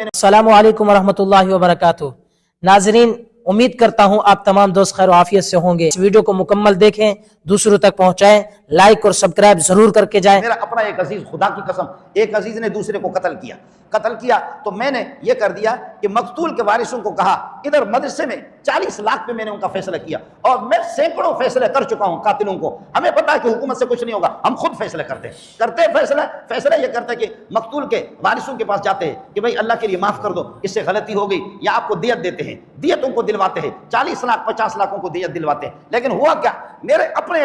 अस्सलामु अलैकुम वरहमतुल्लाहि वबरकातुहू। नाजरीन, उम्मीद करता हूँ आप तमाम दोस्त खैर आफियत से होंगे। इस वीडियो को मुकम्मल देखें, दूसरों तक पहुँचाएं, लाइक और सब्सक्राइब जरूर करके जाएं। मेरा अपना एक अजीज, खुदा की कसम, एक अजीज ने दूसरे को कत्ल किया तो मैंने ये कर दिया कि मकतूल के वारिसों को कहा इधर मदरसे में 40 लाख पे मैंने उनका फैसला किया। और मैं सैकड़ों फैसले कर चुका हूं कातिलों को। हमें पता है कि हुकूमत से कुछ नहीं होगा, हम खुद फैसले करते फैसला ये करते कि मकतूल के वारिसों के पास जाते हैं कि भाई अल्लाह के लिए माफ कर दो, इससे गलती हो गई, या आपको दियत देते हैं, दियत उनको दिलवाते हैं, 40 लाख 50 लाखों को दियत दिलवाते हैं। लेकिन हुआ क्या, मेरे अपने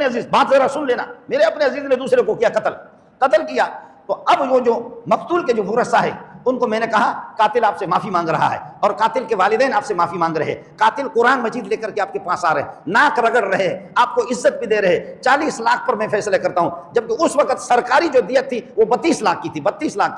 अजीज, बात जरा सुन लेना, मेरे अपने अजीज ने दूसरे को किया कत्ल किया। तो अब वो जो मकतूल के जो वरसा है उनको मैंने कहा कातिल आपसे माफी मांग रहा है और कातिल के वालिदैन आपसे माफी मांग रहे हैं। कातिल कुरान मजीद लेकर के आपके पास आ रहे हैं, नाक रगड़ रहे हैं, आपको इज्जत भी दे रहे हैं। 40 लाख पर मैं फैसले करता हूं, जबकि उस वक्त सरकारी जो दियत थी वो 32 लाख की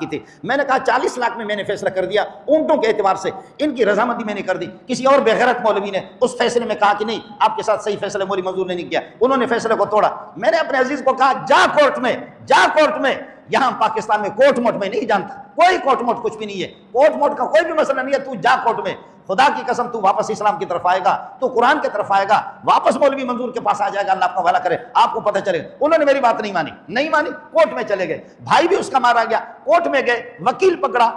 थी। मैंने कहा 40 लाख में मैंने फैसला कर दिया। ऊंटों के एतबार से इनकी रजामंदी मैंने कर दी। किसी और बेगैरत मौलवी ने उस फैसले में कहा कि नहीं, आपके साथ सही फैसला मौलवी मंजूर नहीं किया, उन्होंने फैसले को तोड़ा। मैंने अपने अजीज को कहा जा कोर्ट में। यहां पाकिस्तान में कोर्ट मोट में नहीं जानता, कोई कोर्ट मोट कुछ भी नहीं है, कोर्ट मोट का कोई भी मसला नहीं है। तू जा कोर्ट में, खुदा की कसम तू वापस इस्लाम की तरफ आएगा, तू कुरान की तरफ आएगा, वापस मौलवी मंजूर के पास आ जाएगा, अल्लाह आपका भला करे, आपको पता चलेगा। उन्होंने मेरी बात नहीं मानी, कोर्ट में चले गए। भाई भी उसका मारा गया, कोर्ट में गए, वकील पकड़ा,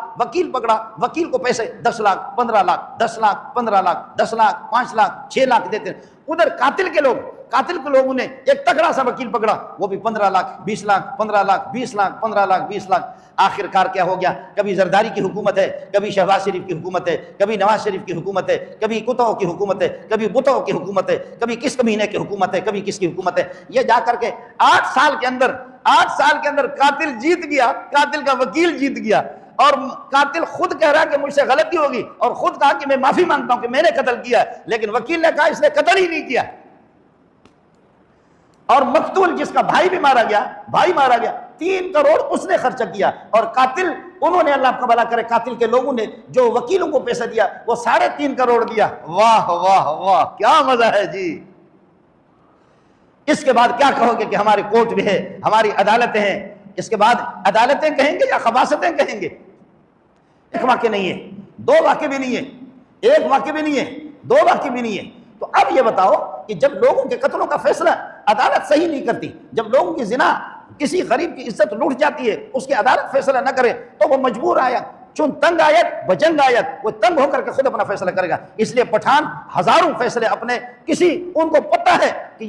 वकील को पैसे 10 लाख 15 लाख 10 लाख 15 लाख 10 लाख 5 लाख 6 लाख देते। उधर कातिल के लोगों ने एक तगड़ा सा वकील पकड़ा, वो भी 15 लाख 20 लाख 15 लाख 20 लाख 15 लाख 20 लाख। आखिरकार क्या हो गया, कभी जरदारी की हुकूमत है, कभी शहबाज शरीफ की हुकूमत है, कभी नवाज शरीफ की हुकूमत है, कभी कुत्तों की हुकूमत है, कभी बुतों की हुकूमत है, कभी किस कमीने की हुकूमत है, कभी किसकी हुकूमत है। ये जा करके 8 साल के अंदर कातिल जीत गया, कातिल का वकील जीत गया। और कातिल खुद कह रहा कि मुझसे गलती होगी और खुद कहा कि मैं माफी मांगता हूं कि मैंने कत्ल किया, लेकिन वकील ने कहा इसने कत्ल ही नहीं किया। और मकतूल जिसका भाई मारा गया 3 करोड़ उसने खर्चा किया। और कातिल, उन्होंने, अल्लाह आपका भला करे, कातिल के लोगों ने जो वकीलों को पैसा दिया वो 3.5 करोड़ दिया। वाह वाह वाह, क्या मजा है जी। इसके बाद क्या कहोगे कि हमारी कोर्ट भी है, हमारी अदालतें हैं। इसके बाद अदालतें कहेंगे या खबासतें कहेंगे? एक वाक्य नहीं है, 2 वाक्य भी नहीं है, 1 वाक्य भी नहीं है, 2 वाक्य भी नहीं है। तो अब ये बताओ कि जब लोगों के कत्लों का फैसला अदालत सही नहीं करती, जब लोगों की जिना, किसी गरीब की इज्जत लूट जाती है, उसकी अदालत फैसला न करे, तो वो मजबूर आयत, तंग आयत बजंग आयत, वो तंग होकर के खुद अपना फैसला करेगा। इसलिए पठान हजारों फैसले अपने, उनको पता है कि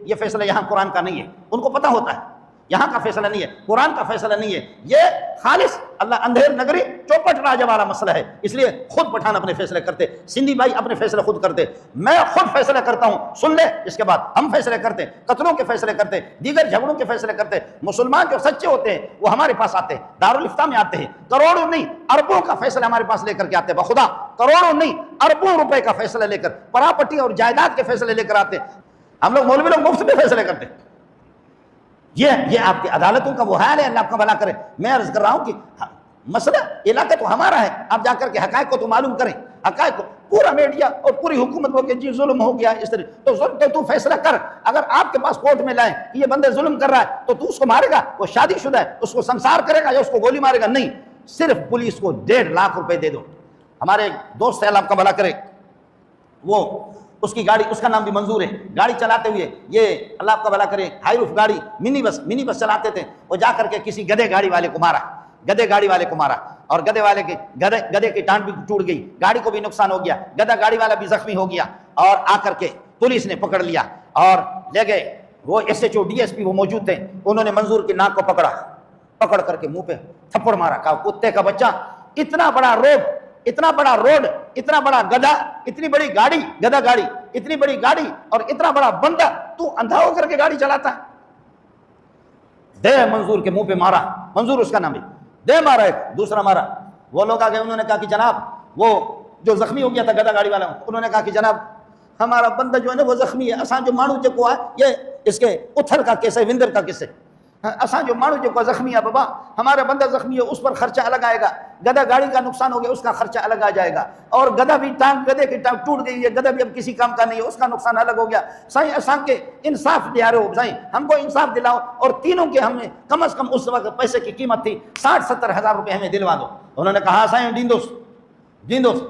ये फैसला यहां कुरान का नहीं है, उनको पता होता है यहां का फैसला नहीं है, कुरान का फैसला नहीं है, ये खालिस अल्लाह अंधेर नगरी चौपट राजा वाला मसला है। इसलिए खुद पठान अपने फैसले करते, सिंधी भाई अपने फैसले खुद करते, मैं खुद फैसला करता हूं, सुन ले। इसके बाद हम फैसले करते, कत्लों के फैसले करते, दीगर झगड़ों के फैसले करते। मुसलमान जो सच्चे होते हैं वो हमारे पास आते हैं, दारुल इफ्ता में आते हैं, करोड़ों नहीं अरबों का फैसला हमारे पास लेकर के आते हैं। बखुदा करोड़ों नहीं अरबों रुपए का फैसला लेकर, प्रॉपर्टी और जायदाद के फैसले लेकर आते हैं। हम लोग मौलवी लोग मुफ्त में फैसले करते हैं। ये आपकी अदालतों का वो हाल है, अल्लाह आपका भला करे। मैं अर्ज कर रहा हूं कि मसला इलाका तो हमारा है, आप जाकर के हकायक को तो मालूम करें, हकायक को। पूरा मीडिया और पूरी हुकूमत हो गया जी जुल्म हो गया इस तरह, तो जुल्म तो तू फैसला कर। अगर आपके पास कोर्ट में लाए कि ये बंदे जुल्म कर रहा है तो तू उसको मारेगा? वो शादीशुदा है, उसको संसार करेगा या उसको गोली मारेगा? नहीं, सिर्फ पुलिस को 1.5 लाख रुपए दे दो। हमारे एक दोस्त है, अल्लाह आपका भला करे, वो उसकी गाड़ी, उसका नाम भी मंजूर है, गाड़ी चलाते हुए, ये अल्लाह आपका भला करे, हाईरूफ गाड़ी, मिनी बस चलाते थे। वो जाकर के किसी गधे गाड़ी वाले को मारा और गधे की टांग भी टूट गई, गाड़ी को भी नुकसान हो गया, गधा गाड़ी वाला भी जख्मी हो गया। और आकर के पुलिस ने पकड़ लिया और ले गए। वो SHO DSP वो मौजूद थे, उन्होंने मंजूर की नाक को पकड़ करके मुंह पे थप्पड़ मारा, कहा कुत्ते का बच्चा, इतना बड़ा रोड, इतना बड़ा गधा, इतनी बड़ी गाड़ी, गधा गाड़ी, इतनी बड़ी गाड़ी और इतना बड़ा बंदा, तू अंधा होकर के गाड़ी चलाता है? दे मंजूर के मुंह पे मारा, मंजूर उसका नाम है, दे मारा। एक दूसरा मारा। वो लोग आ गए, उन्होंने कहा कि जनाब, वो जो जख्मी हो गया था गधा गाड़ी वाला, उन्होंने कहा कि जनाब हमारा बंदा जो है ना वो जख्मी है, असा जो मानू जो को है ये इसके उथल का केस है, विंदर का केस है। असा जो मानू जो जख्मी है बाबा, हमारा बंदा जख्मी है, उस पर खर्चा अलग आएगा। गधा गाड़ी का नुकसान हो गया, उसका खर्चा अलग आ जाएगा। और गधा भी टांग, गधे की टांग टूट गई है, गधा भी अब किसी काम का नहीं है, उसका नुकसान अलग हो गया। साईं असा के इंसाफ दिला रहे हो, साईं हमको इंसाफ दिलाओ। और तीनों के हमें कम अज कम उस वक्त पैसे की कीमत थी 60-70 हज़ार रुपये हमें दिलवा दो। उन्होंने कहा साईं दींदोस।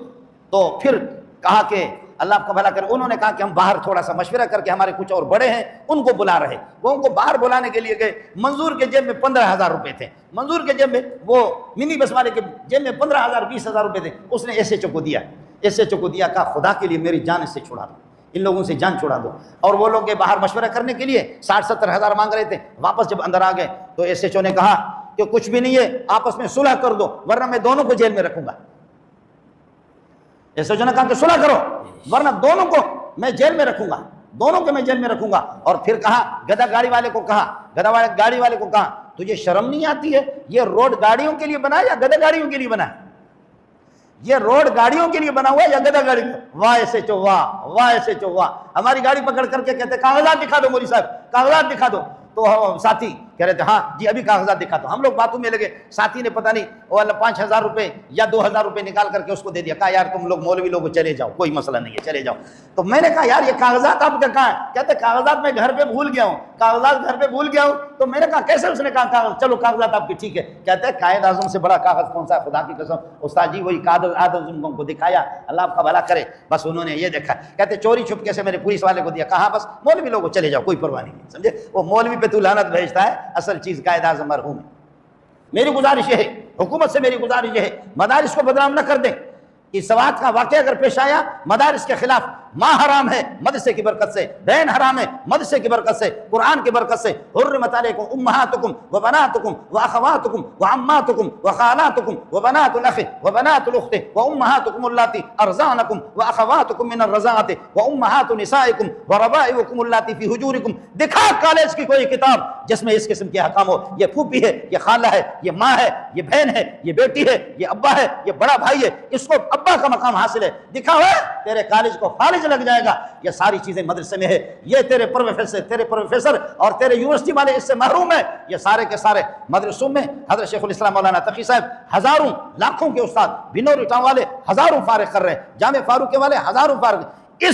तो फिर कहा कि अल्लाह आपका भला करे। उन्होंने कहा कि हम बाहर थोड़ा सा मशवरा करके, हमारे कुछ और बड़े हैं उनको बुला रहे, वो उनको बाहर बुलाने के लिए गए। मंजूर के जेब में 15,000 रुपये थे, मंजूर के जेब में, वो मिनी बस वाले के जेब में 15,000 20,000 रुपये थे। उसने एसएचओ को दिया, एसएचओ को दिया, कहा खुदा के लिए मेरी जान इससे छुड़ा दो, इन लोगों से जान छुड़ा दो। और वो लोग बाहर मशवरा करने के लिए 60-70 हज़ार मांग रहे थे। वापस जब अंदर आ गए तो एसएचओ ने कहा कि कुछ भी नहीं है, आपस में सुलह कर दो वरना मैं दोनों को जेल में रखूंगा। एसएचओ ने कहा कि सुलह करो वरना दोनों को मैं जेल में रखूंगा, दोनों को मैं जेल में रखूंगा। और फिर कहा, गधा गाड़ी वाले को कहा, गाड़ी वाले को कहा, तुझे शर्म नहीं आती है? ये रोड गाड़ियों के लिए बना है या गधा गाड़ियों के लिए बना है? ये रोड गाड़ियों के लिए बना हुआ है या गधा गाड़ी? वाह एसएचओ वाह, वाह एसएचओ वाह। हमारी गाड़ी पकड़ करके कहते कागजात दिखा दो, मौलवी साहब कागजात दिखा दो। तो साथी कह रहे थे हाँ जी अभी कागजात दिखा दो। हम लोग बातों में लगे, साथी ने पता नहीं वो 5,000 रुपये या 2,000 रुपये निकाल करके उसको दे दिया। कहा यार तुम लोग मौलवी लोग चले जाओ, कोई मसला नहीं है, चले जाओ। तो मैंने कहा यार ये कागजात आपका कहाँ है? कहते कागजात मैं घर पे भूल गया हूँ, कागजात घर पे भूल गया हूँ। तो मैंने कहा कैसे? उसने कहा चलो कागजात आपके ठीक है। कहते हैं कायद आजम से बड़ा कागज कौन सा है? खुदा की कसम उस्ताद जी वही कागज आजम को दिखाया, अल्लाह आपका भला करे। बस उन्होंने ये देखा, कहते चोरी छुपके से मेरे पुलिस वाले को दिया। कहा बस मौलवी लोग चले जाओ, कोई परवाह नहीं, समझे? वो मौलवी पे तू लानत भेजता है, असल चीज कायद आजम मरहूम है। मेरी गुजारिश है, हुकूमत से मेरी गुजारिश है, मदारिस को बदनाम न कर दें। कि सवात का वाक़या अगर पेश आया, मदारिस के खिलाफ, माँ हराम है मदरसे की बरकत से, बहन हराम है मदरसे की बरकत से, कुरान की बरकत से। हुर्रिमत अलैकुम उम्महातुकुम व बनातुकुम व अखवातुकुम व अम्मातुकुम व खालातुकुम व बनातुल अखि व बनातुल उख्ति व उम्महातुकुम अल्लाती अरज़ानकुम व अखवातुकुम मिन अर्रज़ाअति व उम्महातु निसाइकुम व रबाइबुकुम अल्लाती फी हुजूरिकुम। दिखा कॉलेज की कोई किताब जिसमें इस किस्म के हकाम हो। ये फूफी है, ये खाला है, ये माँ है, ये बहन है, ये बेटी है, ये अब्बा है, ये बड़ा भाई है, इसको अब्बा का मकाम हासिल है। दिखा हुआ तेरे कॉलेज को फालिज लग जाएगा। ये सारी चीजें मदरसे में है। ये तेरे प्रोफेसर और तेरे यूनिवर्सिटी वाले इससे महरूम है। ये सारे के सारे मदरसों में हज़रत शेखुल इस्लाम मौलाना तकी साहब हजारों लाखों के उस्ताद, बिनोर इटावा वाले हजारों फारिग कर रहे हैं, जामे फारूक के वाले हजारों फारिग।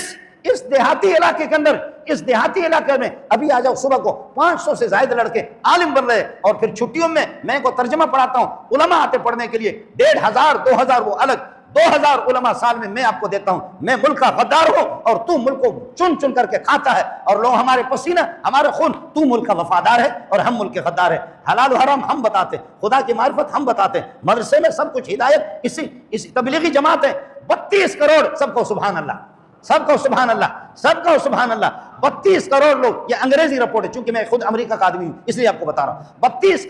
इस देहाती इलाके के अंदर, इस देहाती इलाके में अभी आ जाओ, सुबह को 500 से ज्यादा लड़के आलिम बन रहे हैं। और फिर छुट्टियों में मैं को तर्जमा पढ़ाता हूँ, उलमा आते पढ़ने के लिए 1,500 2,000 वो अलग, 2,000 उलमा साल में मैं आपको देता हूं। मैं मुल्क का गद्दार हूं और तू मुल्क को चुन चुन करके खाता है और लोग हमारे पसीना हमारे खून, तू मुल्क का वफादार है और हम मुल्क के गद्दार है। हलाल हराम हम बताते, खुदा की मारिफत हम बताते, मदरसे में सब कुछ हिदायत इसी तबलीगी जमात है। 32 करोड़, सबको सुभान अल्लाह, सबको सुभान अल्लाह, सबको सुभान अल्लाह। 32 करोड़ लोग, ये अंग्रेजी रिपोर्ट है, चूंकि मैं खुद अमेरिका का आदमी हूं इसलिए आपको बता रहा हूं। 32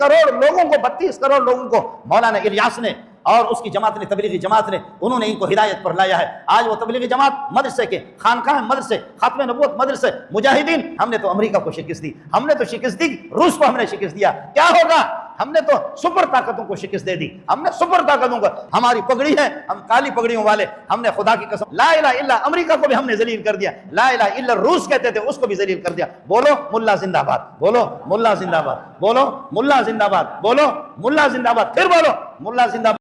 करोड़ लोगों को मौलाना इलियास ने और उसकी जमात ने, तबलीगी जमात ने, उन्होंने इनको हिदायत पर लाया है। आज वो तबलीगी जमात मदरसे के खानकाह मदरसे, खात्मे नबूवत मदरसे, मुजाहिदीन, हमने तो अमेरिका को शिकस्त दी, हमने तो शिकस्त दी, रूस को हमने शिकस्त दिया। क्या होगा? हमने तो सुपर ताकतों को शिकस्त दे दी, हमने सुपर ताकतों को। हमारी पगड़ी है, हम काली पगड़ियों वाले, हमने खुदा की कसम ला इलाहा इल्ला अमेरिका को भी हमने जलील कर दिया, ला इलाहा इल्ला रूस कहते थे उसको भी जलील कर दिया। बोलो मुल्ला जिंदाबाद, बोलो मुल्ला जिंदाबाद, बोलो मुल्ला जिंदाबाद, बोलो मुल्ला जिंदाबाद, फिर बोलो मुल्ला जिंदाबाद।